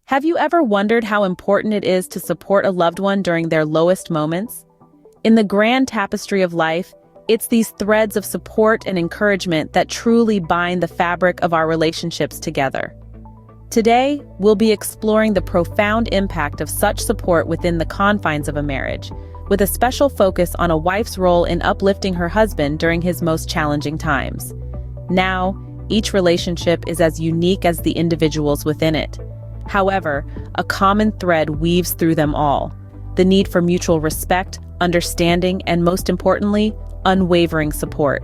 Have you ever wondered how important it is to support a loved one during their lowest moments? In the grand tapestry of life, it's these threads of support and encouragement that truly bind the fabric of our relationships together. Today, we'll be exploring the profound impact of such support within the confines of a marriage, with a special focus on a wife's role in uplifting her husband during his most challenging times. Now, each relationship is as unique as the individuals within it. However, a common thread weaves through them all: the need for mutual respect, understanding, and most importantly, unwavering support.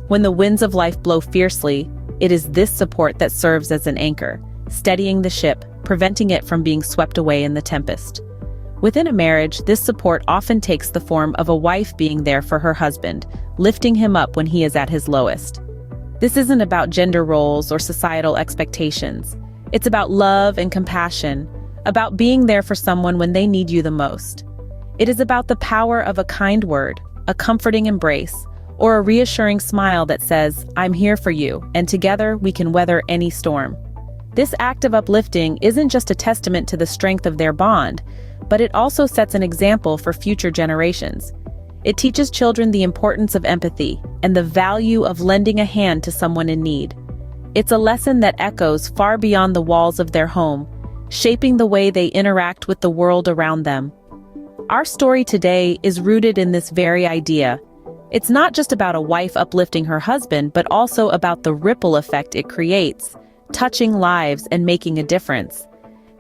When the winds of life blow fiercely, it is this support that serves as an anchor, steadying the ship, preventing it from being swept away in the tempest. Within a marriage, this support often takes the form of a wife being there for her husband, lifting him up when he is at his lowest. This isn't about gender roles or societal expectations. It's about love and compassion, about being there for someone when they need you the most. It is about the power of a kind word, a comforting embrace, or a reassuring smile that says, "I'm here for you, and together we can weather any storm." This act of uplifting isn't just a testament to the strength of their bond, but it also sets an example for future generations. It teaches children the importance of empathy and the value of lending a hand to someone in need. It's a lesson that echoes far beyond the walls of their home, shaping the way they interact with the world around them. Our story today is rooted in this very idea. It's not just about a wife uplifting her husband, but also about the ripple effect it creates, touching lives and making a difference.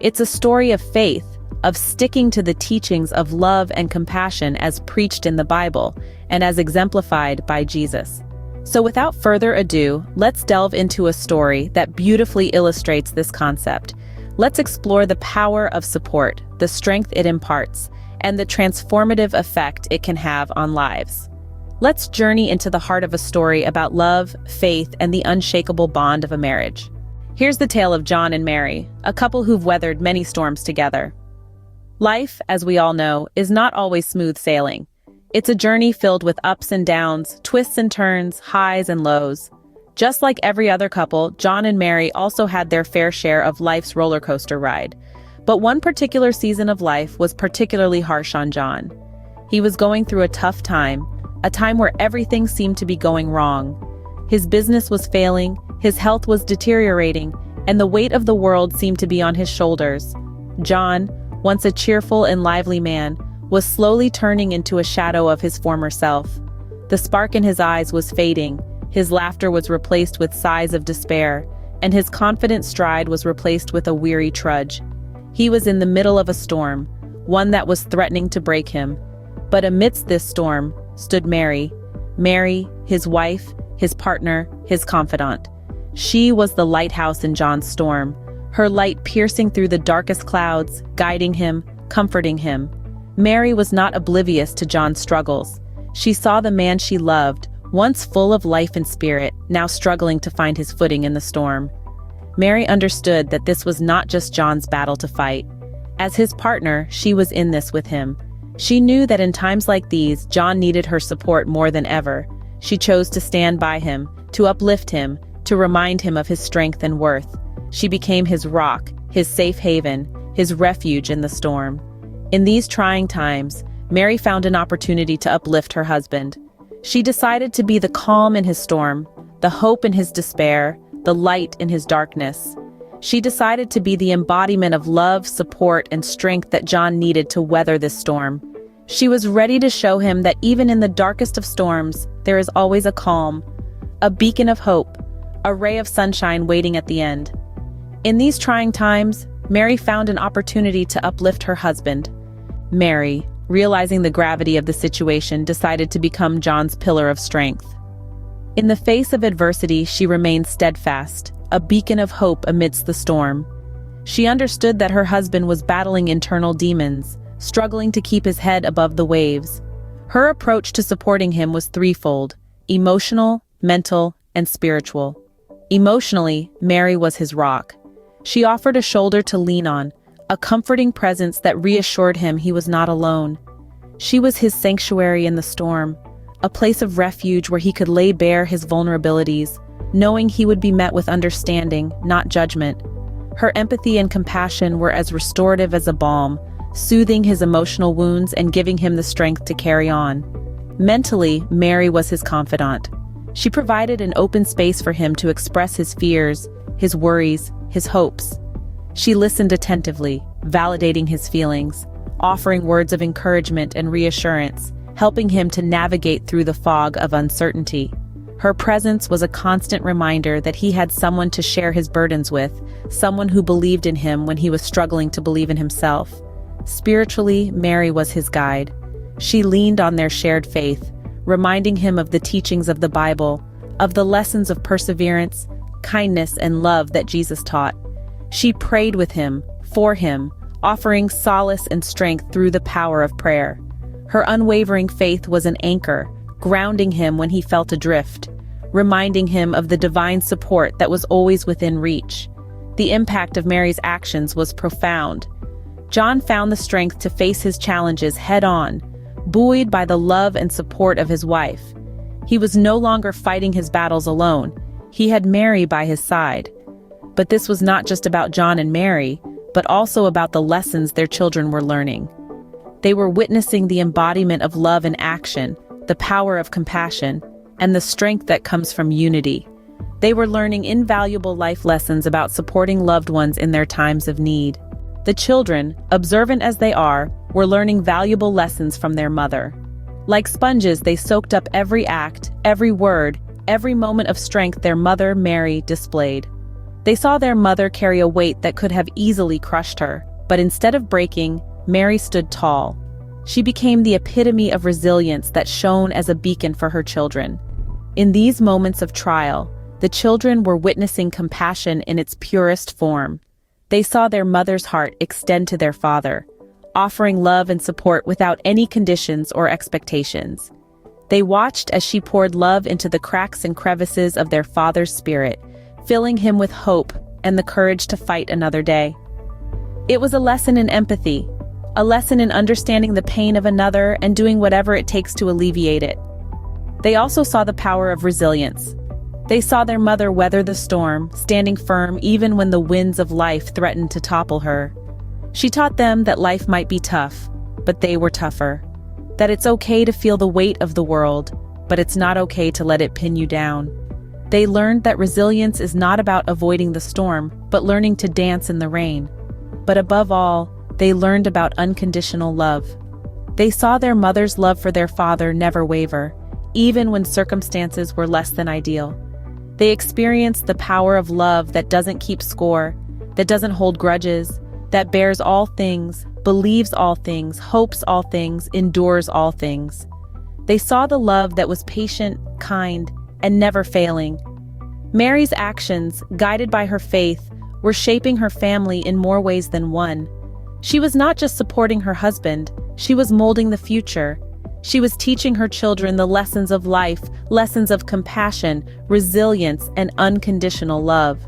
It's a story of faith, of sticking to the teachings of love and compassion as preached in the Bible and as exemplified by Jesus. So without further ado, let's delve into a story that beautifully illustrates this concept. Let's explore the power of support, the strength it imparts, and the transformative effect it can have on lives. Let's journey into the heart of a story about love, faith, and the unshakable bond of a marriage. Here's the tale of John and Mary, a couple who've weathered many storms together. Life, as we all know, is not always smooth sailing. It's a journey filled with ups and downs, twists and turns, highs and lows. Just like every other couple, John and Mary also had their fair share of life's roller coaster ride. But one particular season of life was particularly harsh on John. He was going through a tough time, a time where everything seemed to be going wrong. His business was failing, his health was deteriorating, and the weight of the world seemed to be on his shoulders. John, once a cheerful and lively man, was slowly turning into a shadow of his former self. The spark in his eyes was fading, his laughter was replaced with sighs of despair, and his confident stride was replaced with a weary trudge. He was in the middle of a storm, one that was threatening to break him. But amidst this storm stood Mary. Mary, his wife, his partner, his confidant. She was the lighthouse in John's storm, her light piercing through the darkest clouds, guiding him, comforting him. Mary was not oblivious to John's struggles. She saw the man she loved, once full of life and spirit, now struggling to find his footing in the storm. Mary understood that this was not just John's battle to fight. As his partner, she was in this with him. She knew that in times like these, John needed her support more than ever. She chose to stand by him, to uplift him, to remind him of his strength and worth. She became his rock, his safe haven, his refuge in the storm. In these trying times, Mary found an opportunity to uplift her husband. She decided to be the calm in his storm, the hope in his despair, the light in his darkness. She decided to be the embodiment of love, support, and strength that John needed to weather this storm. She was ready to show him that even in the darkest of storms, there is always a calm, a beacon of hope, a ray of sunshine waiting at the end. In these trying times, Mary found an opportunity to uplift her husband. Mary, realizing the gravity of the situation, decided to become John's pillar of strength. In the face of adversity, she remained steadfast, a beacon of hope amidst the storm. She understood that her husband was battling internal demons, struggling to keep his head above the waves. Her approach to supporting him was threefold: emotional, mental, and spiritual. Emotionally, Mary was his rock. She offered a shoulder to lean on, a comforting presence that reassured him he was not alone. She was his sanctuary in the storm, a place of refuge where he could lay bare his vulnerabilities, knowing he would be met with understanding, not judgment. Her empathy and compassion were as restorative as a balm, soothing his emotional wounds and giving him the strength to carry on. Mentally, Mary was his confidant. She provided an open space for him to express his fears, his worries, his hopes. She listened attentively, validating his feelings, offering words of encouragement and reassurance, helping him to navigate through the fog of uncertainty. Her presence was a constant reminder that he had someone to share his burdens with, someone who believed in him when he was struggling to believe in himself. Spiritually, Mary was his guide. She leaned on their shared faith, reminding him of the teachings of the Bible, of the lessons of perseverance, kindness, and love that Jesus taught. She prayed with him, for him, offering solace and strength through the power of prayer. Her unwavering faith was an anchor, grounding him when he felt adrift, reminding him of the divine support that was always within reach. The impact of Mary's actions was profound. John found the strength to face his challenges head-on, buoyed by the love and support of his wife. He was no longer fighting his battles alone. He had Mary by his side. But this was not just about John and Mary, but also about the lessons their children were learning. They were witnessing the embodiment of love in action, the power of compassion, and the strength that comes from unity. They were learning invaluable life lessons about supporting loved ones in their times of need. The children, observant as they are, were learning valuable lessons from their mother. Like sponges, they soaked up every act, every word, every moment of strength their mother, Mary, displayed. They saw their mother carry a weight that could have easily crushed her, but instead of breaking, Mary stood tall. She became the epitome of resilience that shone as a beacon for her children. In these moments of trial, the children were witnessing compassion in its purest form. They saw their mother's heart extend to their father, offering love and support without any conditions or expectations. They watched as she poured love into the cracks and crevices of their father's spirit, filling him with hope and the courage to fight another day. It was a lesson in empathy, a lesson in understanding the pain of another and doing whatever it takes to alleviate it. They also saw the power of resilience. They saw their mother weather the storm, standing firm even when the winds of life threatened to topple her. She taught them that life might be tough, but they were tougher. That it's okay to feel the weight of the world, but it's not okay to let it pin you down. They learned that resilience is not about avoiding the storm, but learning to dance in the rain. But above all, they learned about unconditional love. They saw their mother's love for their father never waver, even when circumstances were less than ideal. They experienced the power of love that doesn't keep score, that doesn't hold grudges, that bears all things, believes all things, hopes all things, endures all things. They saw the love that was patient, kind, and never failing. Mary's actions, guided by her faith, were shaping her family in more ways than one. She was not just supporting her husband, she was molding the future. She was teaching her children the lessons of life, lessons of compassion, resilience, and unconditional love.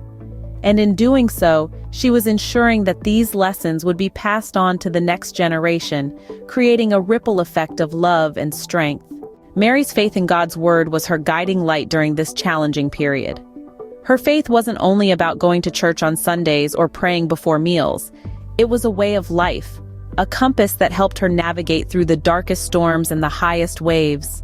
And in doing so, she was ensuring that these lessons would be passed on to the next generation, creating a ripple effect of love and strength. Mary's faith in God's word was her guiding light during this challenging period. Her faith wasn't only about going to church on Sundays or praying before meals. It was a way of life, a compass that helped her navigate through the darkest storms and the highest waves.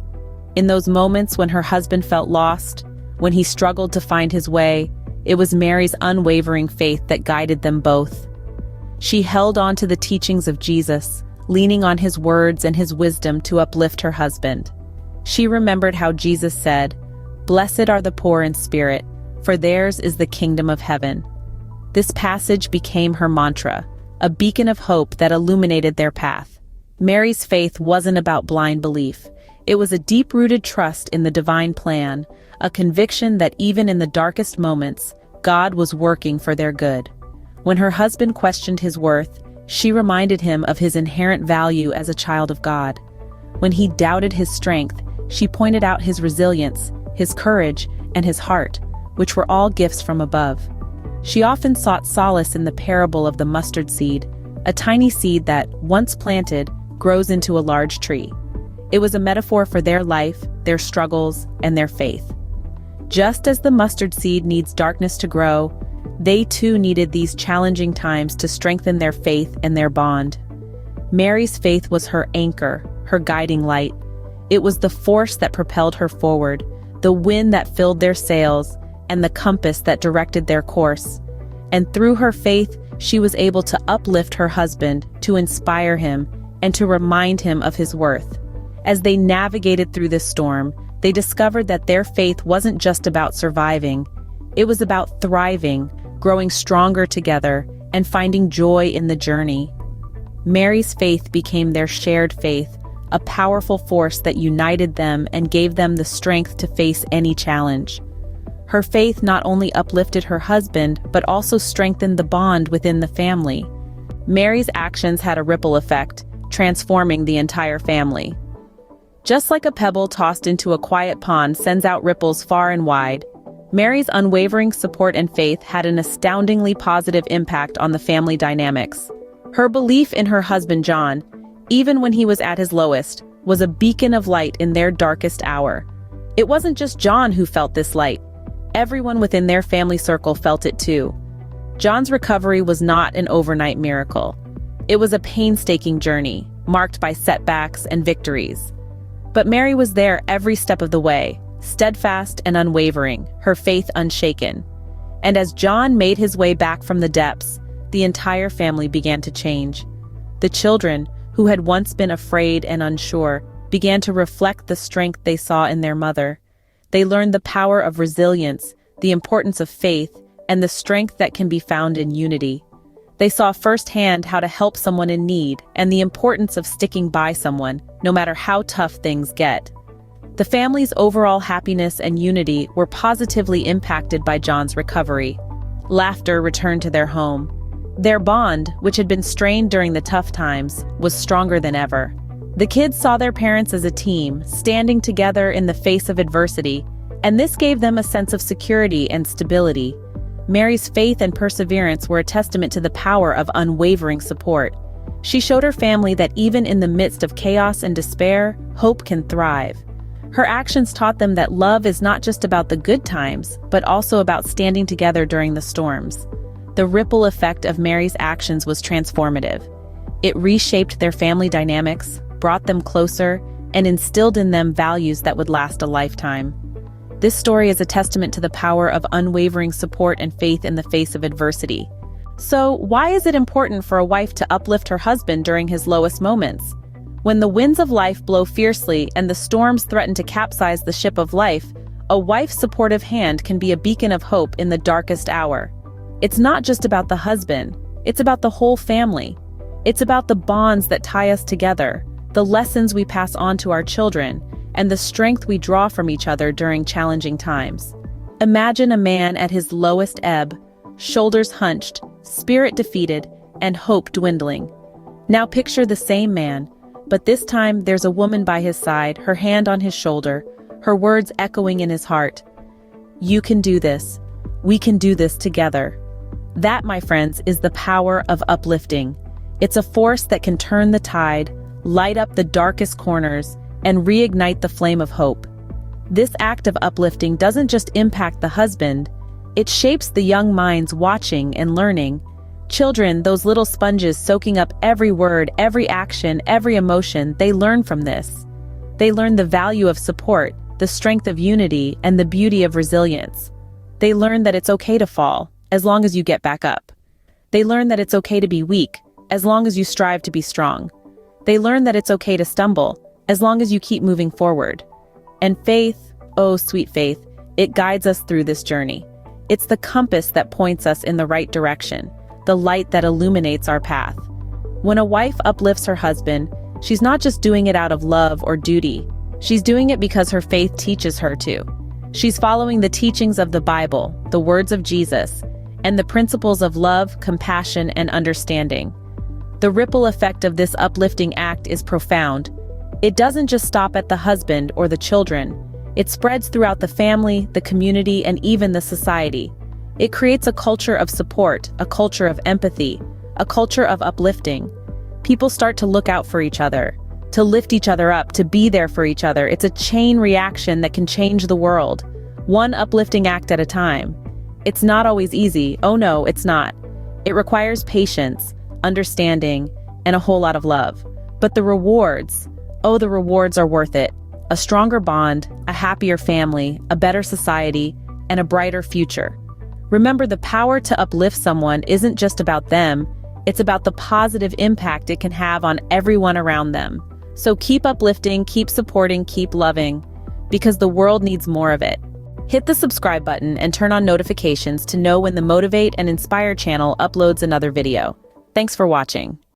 In those moments when her husband felt lost, when he struggled to find his way, it was Mary's unwavering faith that guided them both. She held on to the teachings of Jesus, leaning on his words and his wisdom to uplift her husband. She remembered how Jesus said, "Blessed are the poor in spirit, for theirs is the kingdom of heaven." This passage became her mantra, a beacon of hope that illuminated their path. Mary's faith wasn't about blind belief. It was a deep-rooted trust in the divine plan, a conviction that even in the darkest moments, God was working for their good. When her husband questioned his worth, she reminded him of his inherent value as a child of God. When he doubted his strength, she pointed out his resilience, his courage, and his heart, which were all gifts from above. She often sought solace in the parable of the mustard seed, a tiny seed that, once planted, grows into a large tree. It was a metaphor for their life, their struggles, and their faith. Just as the mustard seed needs darkness to grow, They too needed these challenging times to strengthen their faith and their bond. Mary's faith was her anchor, her guiding light. It was the force that propelled her forward, the wind that filled their sails, and the compass that directed their course. And through her faith, she was able to uplift her husband, to inspire him, and to remind him of his worth. As they navigated through this storm, they discovered that their faith wasn't just about surviving. It was about thriving, growing stronger together, and finding joy in the journey. Mary's faith became their shared faith, a powerful force that united them and gave them the strength to face any challenge. Her faith not only uplifted her husband, but also strengthened the bond within the family. Mary's actions had a ripple effect, transforming the entire family. Just like a pebble tossed into a quiet pond sends out ripples far and wide, Mary's unwavering support and faith had an astoundingly positive impact on the family dynamics. Her belief in her husband John, even when he was at his lowest, was a beacon of light in their darkest hour. It wasn't just John who felt this light. Everyone within their family circle felt it too. John's recovery was not an overnight miracle. It was a painstaking journey, marked by setbacks and victories. But Mary was there every step of the way, steadfast and unwavering, her faith unshaken. And as John made his way back from the depths, the entire family began to change. The children, who had once been afraid and unsure, began to reflect the strength they saw in their mother. They learned the power of resilience, the importance of faith, and the strength that can be found in unity. They saw firsthand how to help someone in need and the importance of sticking by someone, no matter how tough things get. The family's overall happiness and unity were positively impacted by John's recovery. Laughter returned to their home. Their bond, which had been strained during the tough times, was stronger than ever. The kids saw their parents as a team, standing together in the face of adversity, and this gave them a sense of security and stability. Mary's faith and perseverance were a testament to the power of unwavering support. She showed her family that even in the midst of chaos and despair, hope can thrive. Her actions taught them that love is not just about the good times, but also about standing together during the storms. The ripple effect of Mary's actions was transformative. It reshaped their family dynamics, brought them closer, and instilled in them values that would last a lifetime. This story is a testament to the power of unwavering support and faith in the face of adversity. So, why is it important for a wife to uplift her husband during his lowest moments? When the winds of life blow fiercely and the storms threaten to capsize the ship of life, a wife's supportive hand can be a beacon of hope in the darkest hour. It's not just about the husband, it's about the whole family. It's about the bonds that tie us together, the lessons we pass on to our children, and the strength we draw from each other during challenging times. Imagine a man at his lowest ebb, shoulders hunched, spirit defeated, and hope dwindling. Now picture the same man, but this time there's a woman by his side, her hand on his shoulder, her words echoing in his heart. You can do this. We can do this together. That, my friends, is the power of uplifting. It's a force that can turn the tide, light up the darkest corners, and reignite the flame of hope. This act of uplifting doesn't just impact the husband, it shapes the young minds watching and learning. Children, those little sponges soaking up every word, every action, every emotion, they learn from this. They learn the value of support, the strength of unity, and the beauty of resilience. They learn that it's okay to fall, as long as you get back up. They learn that it's okay to be weak, as long as you strive to be strong. They learn that it's okay to stumble, as long as you keep moving forward. And faith, oh sweet faith, it guides us through this journey. It's the compass that points us in the right direction, the light that illuminates our path. When a wife uplifts her husband, she's not just doing it out of love or duty. She's doing it because her faith teaches her to. She's following the teachings of the Bible, the words of Jesus, and the principles of love, compassion, and understanding. The ripple effect of this uplifting act is profound. It doesn't just stop at the husband or the children. It spreads throughout the family, the community, and even the society. It creates a culture of support, a culture of empathy, a culture of uplifting. People start to look out for each other, to lift each other up, to be there for each other. It's a chain reaction that can change the world, one uplifting act at a time. It's not always easy. Oh no, it's not. It requires patience, understanding, and a whole lot of love. But the rewards, oh, the rewards are worth it. A stronger bond, a happier family, a better society, and a brighter future. Remember, the power to uplift someone isn't just about them, it's about the positive impact it can have on everyone around them. So keep uplifting, keep supporting, keep loving, because the world needs more of it. Hit the subscribe button and turn on notifications to know when the Motivate and Inspire channel uploads another video. Thanks for watching.